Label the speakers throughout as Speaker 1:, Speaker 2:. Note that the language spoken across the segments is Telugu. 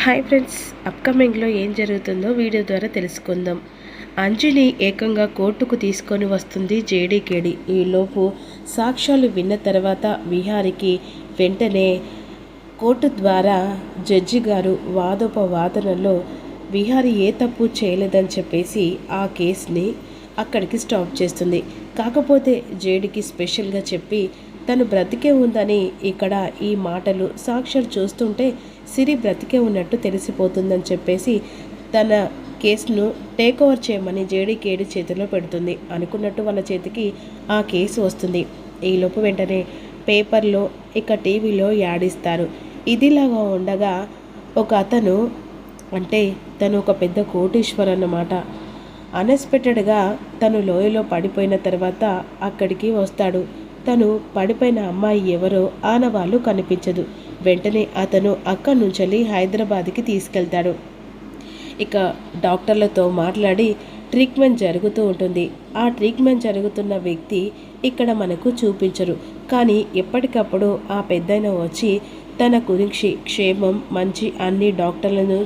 Speaker 1: హాయ్ ఫ్రెండ్స్, అప్కమింగ్లో ఏం జరుగుతుందో వీడియో ద్వారా తెలుసుకుందాం. అంజుని ఏకంగా కోర్టుకు తీసుకొని వస్తుంది జేడీకేడి. ఈలోపు సాక్ష్యాలు విన్న తర్వాత విహారికి వెంటనే కోర్టు ద్వారా జడ్జి గారు వాదోపవాదనలో విహారి ఏ తప్పు చేయలేదని చెప్పేసి ఆ కేసుని అక్కడికి స్టాప్ చేస్తుంది. కాకపోతే జేడీకి స్పెషల్గా చెప్పి తను బ్రతికే ఉందని ఇక్కడ ఈ మాటలు సాక్ష్యాలు చూస్తుంటే సిరి బ్రతికే ఉన్నట్టు తెలిసిపోతుందని చెప్పేసి తన కేసును టేక్ ఓవర్ చేయమని జేడీకేడి చేతిలో పెడుతుంది. అనుకున్నట్టు వాళ్ళ చేతికి ఆ కేసు వస్తుంది. ఈలోపు వెంటనే పేపర్లో ఇక టీవీలో యాడ్ ఇస్తారు. ఇదిలాగా ఉండగా ఒక అతను, అంటే తను ఒక పెద్ద కోటీశ్వర్ అన్నమాట, అన్ఎక్స్పెక్టెడ్గా తను లోయలో పడిపోయిన తర్వాత అక్కడికి వస్తాడు. తను పడిపోయిన అమ్మాయి ఎవరో ఆనవాళ్ళు కనిపించదు. వెంటనే అతను అక్కడి నుంచి హైదరాబాద్కి తీసుకెళ్తాడు. ఇక డాక్టర్లతో మాట్లాడి ట్రీట్మెంట్ జరుగుతూ ఉంటుంది. ఆ ట్రీట్మెంట్ జరుగుతున్న వ్యక్తి ఇక్కడ మనకు చూపించరు, కానీ ఎప్పటికప్పుడు ఆ పెద్దయిన వచ్చి తన గురించి క్షేమం మంచి అన్ని డాక్టర్లను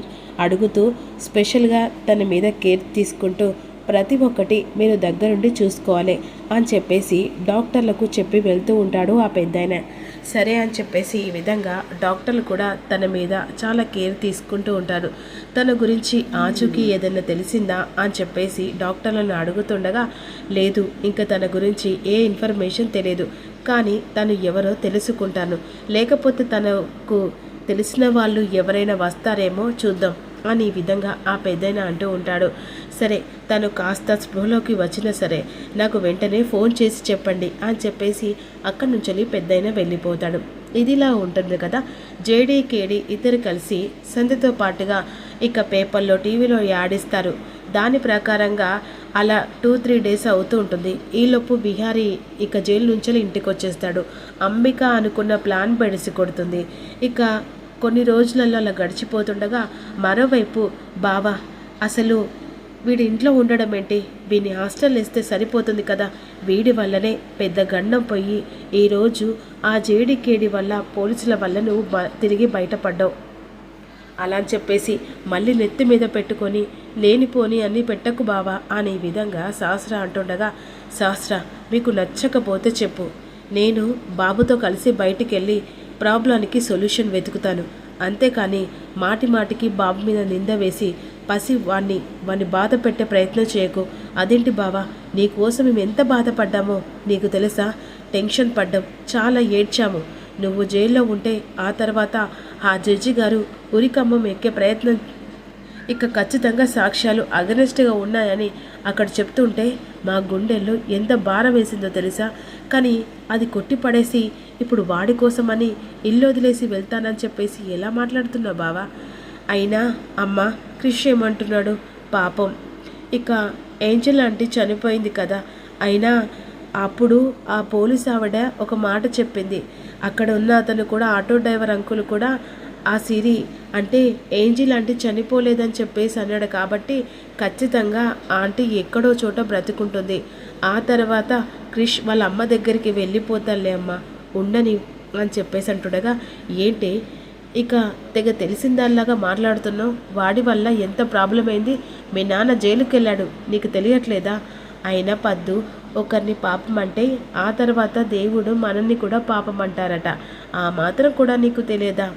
Speaker 1: అడుగుతూ స్పెషల్గా తన మీద కేర్ తీసుకుంటూ ప్రతి ఒక్కటి మీరు దగ్గరుండి చూసుకోవాలి అని చెప్పేసి డాక్టర్లకు చెప్పి వెళ్తూ ఉంటాడు ఆ పెద్దాయన. సరే అని చెప్పేసి ఈ విధంగా డాక్టర్లు కూడా తన మీద చాలా కేర్ తీసుకుంటూ ఉంటారు. తన గురించి ఆచూకీ ఏదైనా తెలిసిందా అని చెప్పేసి డాక్టర్లను అడుగుతుండగా, లేదు, ఇంకా తన గురించి ఏ ఇన్ఫర్మేషన్ తెలియదు, కానీ తను ఎవరో తెలుసుకుంటాను, లేకపోతే తనకు తెలిసిన వాళ్ళు ఎవరైనా వస్తారేమో చూద్దాం అని ఈ విధంగా ఆ పెద్దయిన అంటూ ఉంటాడు. సరే, తను కాస్త స్పృహలోకి వచ్చినా సరే నాకు వెంటనే ఫోన్ చేసి చెప్పండి అని చెప్పేసి అక్కడి నుంచి పెద్దయిన వెళ్ళిపోతాడు. ఇదిలా ఉంటుంది కదా. జేడీకేడి ఇద్దరు కలిసి సంధ్యతో పాటుగా ఇక పేపర్లో టీవీలో యాడిస్తారు. దాని ప్రకారంగా అలా 2-3 డేస్ అవుతూ ఉంటుంది. ఈలోపు బిహారీ ఇక జైలు నుంచి ఇంటికి వచ్చేస్తాడు. అంబిక అనుకున్న ప్లాన్ బెడిసి కొడుతుంది. ఇక కొన్ని రోజులలో అలా గడిచిపోతుండగా మరోవైపు బావా అసలు వీడి ఇంట్లో ఉండడం ఏంటి, వీడిని హాస్టల్ వేస్తే సరిపోతుంది కదా, వీడి వల్లనే పెద్ద గండం పోయి ఈరోజు ఆ జేడీకేడి వల్ల పోలీసుల వల్ల నువ్వు తిరిగి బయటపడ్డావు అలా అని చెప్పేసి మళ్ళీ నెత్తి మీద పెట్టుకొని లేనిపోని అన్నీ పెట్టకు బావా అనే విధంగా సహస్ర అంటుండగా, సహస్ర మీకు నచ్చకపోతే చెప్పు, నేను బాబుతో కలిసి బయటికి వెళ్ళి ప్రాబ్లానికి సొల్యూషన్ వెతుకుతాను, అంతేకాని మాటి మాటికి బాబు మీద నింద వేసి వాణ్ణి బాధ పెట్టే ప్రయత్నం చేయకు. అదేంటి బావా, నీకోసం మేము ఎంత బాధపడ్డామో నీకు తెలుసా, టెన్షన్ పడ్డాం, చాలా ఏడ్చాము. నువ్వు జైల్లో ఉంటే ఆ తర్వాత ఆ జడ్జి గారు ఉరికమ్మం ఎక్కే ప్రయత్నం, ఇక ఖచ్చితంగా సాక్ష్యాలు అగనెస్ట్గా ఉన్నాయని అక్కడ చెప్తుంటే మా గుండెల్లో ఎంత భారం వేసిందో తెలుసా, కానీ అది కొట్టిపడేసి ఇప్పుడు వాడి కోసమని ఇల్లు వదిలేసి వెళ్తానని చెప్పేసి ఎలా మాట్లాడుతున్నావు బావా. అయినా అమ్మ క్రిష్ ఏమంటున్నాడు పాపం, ఇక ఏంజల్ ఆంటీ చనిపోయింది కదా, అయినా అప్పుడు ఆ పోలీస్ ఆవిడ ఒక మాట చెప్పింది, అక్కడ ఉన్న అతను కూడా ఆటో డ్రైవర్ అంకుల్ కూడా ఆ సిరి అంటే ఏంజిల్ ఆంటీ చనిపోలేదని చెప్పేసి అన్నాడు, కాబట్టి ఖచ్చితంగా ఆంటీ ఎక్కడో చోట బ్రతుకుంటుంది. ఆ తర్వాత క్రిష్ వాళ్ళ అమ్మ దగ్గరికి వెళ్ళిపోతాలే అమ్మ, ఉండని అని చెప్పేసి అంటుండగా, ఏంటి ఇక తెగ తెలిసిందాల్లాగా మాట్లాడుతున్నావు, వాడి వల్ల ఎంత ప్రాబ్లం అయింది, మీ నాన్న జైలుకి వెళ్ళాడు, నీకు తెలియట్లేదా, అయినా పద్దు ఒకరిని పాపం అంటే ఆ తర్వాత దేవుడు మనల్ని కూడా పాపం అంటారట, ఆ మాత్రం కూడా నీకు తెలియదా,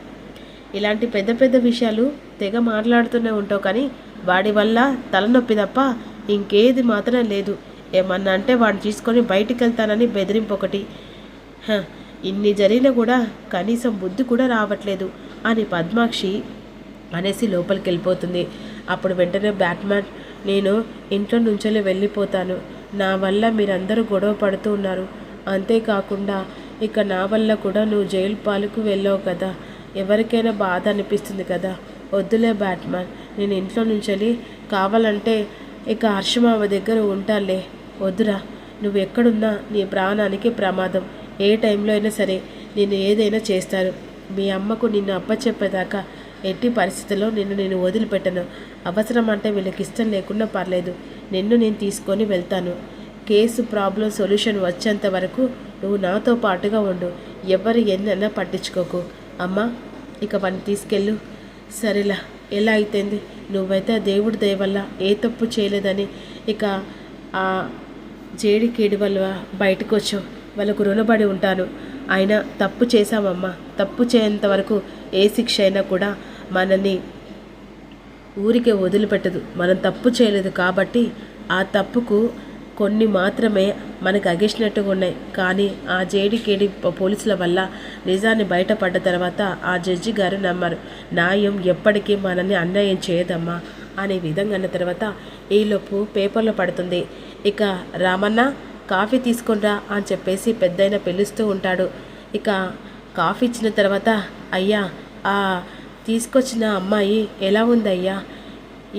Speaker 1: ఇలాంటి పెద్ద పెద్ద విషయాలు తెగ మాట్లాడుతూనే ఉంటావు, కానీ వాడి వల్ల తలనొప్పి తప్ప ఇంకేది మాత్రం లేదు, ఏమన్నా అంటే వాడిని తీసుకొని బయటికి వెళ్తానని బెదిరింపు ఒకటి, ఇన్ని జరిగినా కూడా కనీసం బుద్ధి కూడా రావట్లేదు అని పద్మాక్షి అనేసి లోపలికి వెళ్ళిపోతుంది. అప్పుడు వెంటనే బ్యాట్మ్యాన్, నేను ఇంట్లో నుంచి వెళ్ళిపోతాను, నా వల్ల మీరందరూ గొడవ పడుతూ ఉన్నారు, అంతేకాకుండా ఇక నా వల్ల కూడా నువ్వు జైలు పాలకు వెళ్ళావు కదా, ఎవరికైనా బాధ అనిపిస్తుంది కదా, వద్దులే బ్యాట్మ్యాన్, నేను ఇంట్లో నుంచి కావాలంటే ఇక హర్షమావ దగ్గర ఉంటానులే, వద్దురా, నువ్వు ఎక్కడున్నా నీ ప్రాణానికి ప్రమాదం, ఏ టైంలో అయినా సరే నేను ఏదైనా చేస్తాను, మీ అమ్మకు నిన్ను అప్పచెప్పేదాకా ఎట్టి పరిస్థితుల్లో నేను వదిలిపెట్టను, అవసరం అంటే వీళ్ళకి ఇష్టం లేకుండా పర్లేదు, నేను తీసుకొని వెళ్తాను, కేసు ప్రాబ్లం సొల్యూషన్ వచ్చేంత వరకు నువ్వు నాతో పాటుగా ఉండు, ఎవరు ఎన్నైనా పట్టించుకోకు, అమ్మ ఇక వాడిని తీసుకెళ్ళు, సరేలా ఎలా అయితేంది, నువ్వైతే ఆ దేవుడి దయ వల్ల ఏ తప్పు చేయలేదని ఇక ఆ జేడికేడి వల్ల బయటకు వచ్చావు. వాళ్ళకు రుణపడి ఉంటాను. అయినా తప్పు చేశామమ్మా, తప్పు చేయనంత వరకు ఏ శిక్ష అయినా కూడా మనల్ని ఊరికే వదిలిపెట్టదు. మనం తప్పు చేయలేదు కాబట్టి ఆ తప్పుకు కొన్ని మాత్రమే మనకు అగేసినట్టుగా ఉన్నాయి. కానీ ఆ జేడికేడి పోలీసుల వల్ల నిజాన్ని బయటపడ్డ తర్వాత ఆ జడ్జి గారు నమ్మారు, న్యాయం ఎప్పటికీ మనల్ని అన్యాయం చేయదమ్మా అనే విధంగా అన్న తర్వాత ఈలోపు పేపర్లో పడుతుంది. ఇక రామన్న కాఫీ తీసుకునిరా అని చెప్పేసి పెద్దయిన పిలుస్తూ ఉంటాడు. ఇక కాఫీ ఇచ్చిన తర్వాత, అయ్యా ఆ తీసుకొచ్చిన అమ్మాయి ఎలా ఉందయ్యా?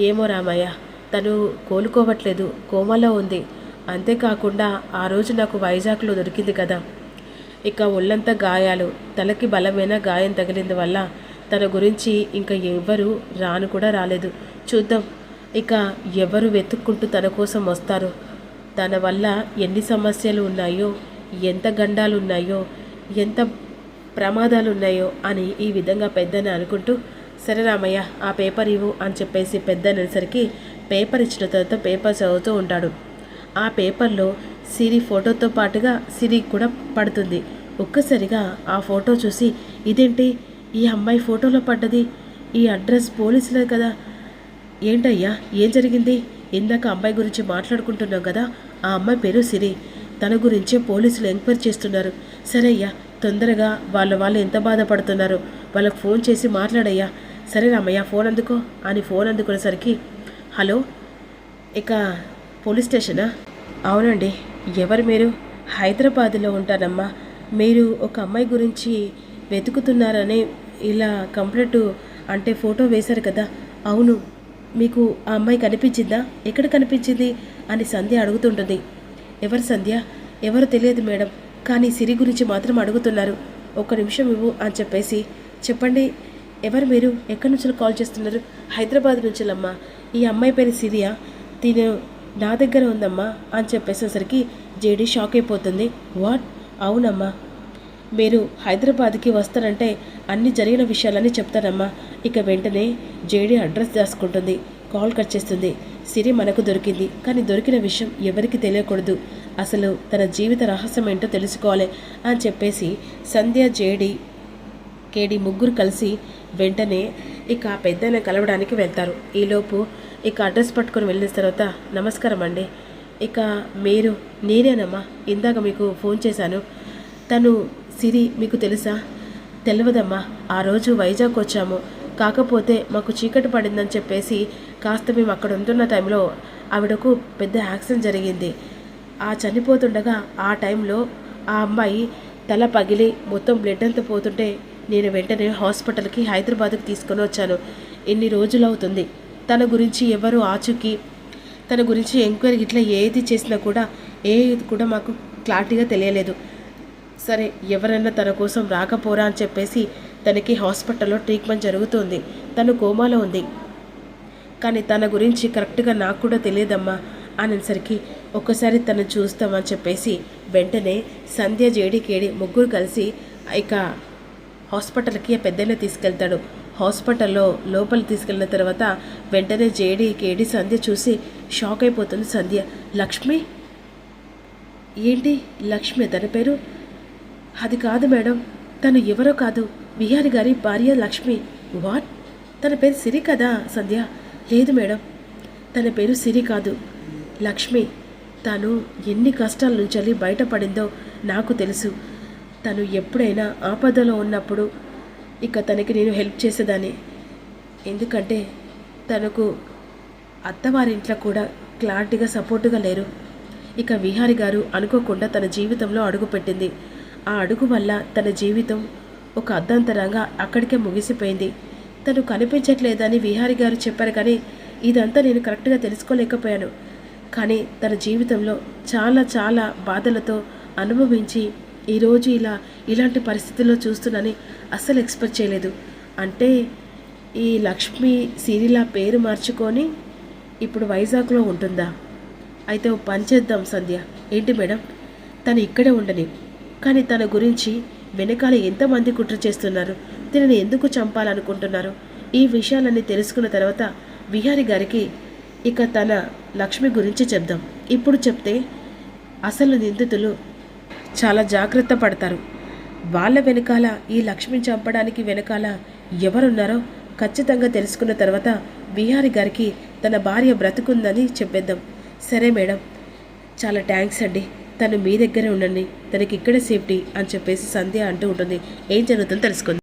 Speaker 1: ఏమో రామయ్య, తను కోలుకోవట్లేదు, కోమలో ఉంది. అంతేకాకుండా ఆ రోజు నాకు వైజాగ్లో దొరికింది కదా, ఇక ఒళ్ళంతా గాయాలు, తలకి బలమైన గాయం తగిలింది వల్ల తన గురించి ఇంకా ఎవరు రాను కూడా రాలేదు. చూద్దాం ఇక ఎవరు వెతుక్కుంటూ తన కోసం వస్తారు. తన వల్ల ఎన్ని సమస్యలు ఉన్నాయో, ఎంత గండాలు ఉన్నాయో, ఎంత ప్రమాదాలు ఉన్నాయో అని ఈ విధంగా పెద్దని అనుకుంటూ, సరే రామయ్య ఆ పేపర్ ఇవ్వు అని చెప్పేసి పెద్దనేసరికి పేపర్ ఇచ్చిన తర్వాత పేపర్ చదువుతూ ఉంటాడు. ఆ పేపర్లో సిరి ఫోటోతో పాటుగా సిరి కూడా పడుతుంది. ఒక్కసారిగా ఆ ఫోటో చూసి, ఇదేంటి ఈ అమ్మాయి ఫోటోలో పడ్డది, ఈ అడ్రస్ పోలీసులే కదా, ఏంటయ్యా ఏం జరిగింది? ఇందాక అమ్మాయి గురించి మాట్లాడుకుంటున్నాం కదా, ఆ అమ్మాయి పేరు సిరి, తన గురించే పోలీసులు ఎంక్వైరీ చేస్తున్నారు. సరే అయ్యా, తొందరగా వాళ్ళు ఎంత బాధపడుతున్నారో వాళ్ళకు ఫోన్ చేసి మాట్లాడయ్యా. సరే రామయ్య ఫోన్ అందుకో అని ఫోన్ అందుకునేసరికి, హలో, ఇక పోలీస్ స్టేషనా? అవునండి, ఎవరు మీరు? హైదరాబాద్లో ఉంటానమ్మా. మీరు ఒక అమ్మాయి గురించి వెతుకుతున్నారని ఇలా కంప్లైంట్ అంటే ఫోటో వేశారు కదా. అవును, మీకు ఆ అమ్మాయి కనిపించిందా? ఎక్కడ కనిపించింది అని సంధ్య అడుగుతుంటుంది. ఎవరు సంధ్య? ఎవరు తెలియదు మేడం, కానీ సిరి గురించి మాత్రం అడుగుతున్నారు. ఒక్క నిమిషం ఇవ్వు అని చెప్పేసి, చెప్పండి ఎవరు మీరు, ఎక్కడి నుంచి కాల్ చేస్తున్నారు? హైదరాబాద్ నుంచిలమ్మా. ఈ అమ్మాయి పేరు సిరియా, తిను నా దగ్గర ఉందమ్మా అని చెప్పేసేసరికి జేడీ షాక్ అయిపోతుంది. వాట్? అవునమ్మా, మీరు హైదరాబాద్కి వస్తారంటే అన్ని జరిగిన విషయాలన్నీ చెప్తారమ్మా. ఇక వెంటనే జేడీ అడ్రస్ దాచుకుంటుంది, కాల్ కట్ చేస్తుంది. సిరి మనకు దొరికింది, కానీ దొరికిన విషయం ఎవరికి తెలియకూడదు, అసలు తన జీవిత రహస్యం ఏంటో తెలుసుకోవాలి అని చెప్పేసి సంధ్య జేడీ కేడి ముగ్గురు కలిసి వెంటనే ఇక పెద్దన కలవడానికి వెళ్తారు. ఈలోపు ఇక అడ్రస్ పట్టుకొని వెళ్ళిన తర్వాత, నమస్కారం అండి, ఇక మీరు నేనేనమ్మా, ఇందాక మీకు ఫోన్ చేశాను, తను సిరి మీకు తెలుసా? తెలియదమ్మా, ఆ రోజు వైజాగ్ వచ్చాము, కాకపోతే మాకు చీకటి పడిందని చెప్పేసి కాస్త మేము అక్కడ ఉంటున్న టైంలో ఆవిడకు పెద్ద యాక్సిడెంట్ జరిగింది. ఆ చనిపోతుండగా ఆ టైంలో ఆ అమ్మాయి తల పగిలి మొత్తం బ్లడ్ అంతా పోతుంటే నేను వెంటనే హాస్పిటల్కి హైదరాబాద్కి తీసుకొని వచ్చాను. ఎన్ని రోజులు అవుతుంది, తన గురించి ఎవరు ఆచూకీ, తన గురించి ఎంక్వైరీ ఇట్లా ఏది చేసినా కూడా ఏది కూడా మాకు క్లారిటీగా తెలియలేదు. సరే ఎవరైనా తన కోసం రాకపోరా అని చెప్పేసి తనకి హాస్పిటల్లో ట్రీట్మెంట్ జరుగుతుంది, తను కోమాలో ఉంది, కానీ తన గురించి కరెక్ట్గా నాకు కూడా తెలియదమ్మా అనేసరికి ఒక్కసారి తను చూస్తామని చెప్పేసి వెంటనే సంధ్య జేడి కేడి ముగ్గురు కలిసి ఇక హాస్పిటల్కి పెద్దనే తీసుకెళ్తాడు. హాస్పిటల్లో లోపలికి తీసుకెళ్ళిన తర్వాత వెంటనే జేడి కేడి సంధ్య చూసి షాక్ అయిపోతుంది. సంధ్య, లక్ష్మి? ఏంటి లక్ష్మి తన పేరు? అది కాదు మేడం, తను ఎవరో కాదు, విహారి గారి భార్య లక్ష్మి. వాట్? తన పేరు సిరి కదా సంధ్య? లేదు మేడం, తన పేరు సిరి కాదు, లక్ష్మి. తను ఎన్ని కష్టాల నుంచి బయటపడిందో నాకు తెలుసు. తను ఎప్పుడైనా ఆపదలో ఉన్నప్పుడు ఇక తనకి నేను హెల్ప్ చేసేదాన్ని, ఎందుకంటే తనకు అత్తవారింట్లో కూడా క్లారిటీగా సపోర్టుగా లేరు. ఇక విహారి గారు అనుకోకుండా తన జీవితంలో అడుగుపెట్టింది. ఆ అడుగు వల్ల తన జీవితం ఒక అర్ధాంతరంగా అక్కడికే ముగిసిపోయింది. తను కనిపించట్లేదని విహారి గారు చెప్పారు, కానీ ఇదంతా నేను కరెక్ట్గా తెలుసుకోలేకపోయాను. కానీ తన జీవితంలో చాలా చాలా బాధలతో అనుభవించి ఈరోజు ఇలాంటి పరిస్థితుల్లో చూస్తున్నానని అస్సలు ఎక్స్పెక్ట్ చేయలేదు. అంటే ఈ లక్ష్మి సిరిలా పేరు మార్చుకొని ఇప్పుడు వైజాగ్లో ఉంటుందా? అయితే ఓ పని చేద్దాం సంధ్య. ఏంటి మేడం? తను ఇక్కడే ఉండని, కానీ తన గురించి వెనకాల ఎంతమంది కుట్ర చేస్తున్నారు, తినని ఎందుకు చంపాలనుకుంటున్నారు? ఈ విషయాలన్నీ తెలుసుకున్న తర్వాత విహారి గారికి ఇక తన లక్ష్మి గురించి చెప్దాం. ఇప్పుడు చెప్తే అసలు నిందితులు చాలా జాగ్రత్త పడతారు. వాళ్ళ వెనకాల ఈ లక్ష్మిని చంపడానికి వెనకాల ఎవరున్నారో ఖచ్చితంగా తెలుసుకున్న తర్వాత విహారి గారికి తన భార్య బ్రతుకుందని చెప్పేద్దాం. సరే మేడం, చాలా థ్యాంక్స్ అండి, తను మీ దగ్గరే ఉండండి, తనకి ఇక్కడే సేఫ్టీ అని చెప్పేసి సంధ్య అంటూ ఉంటుంది. ఏం జరుగుతుందో తెలుసుకుందాం.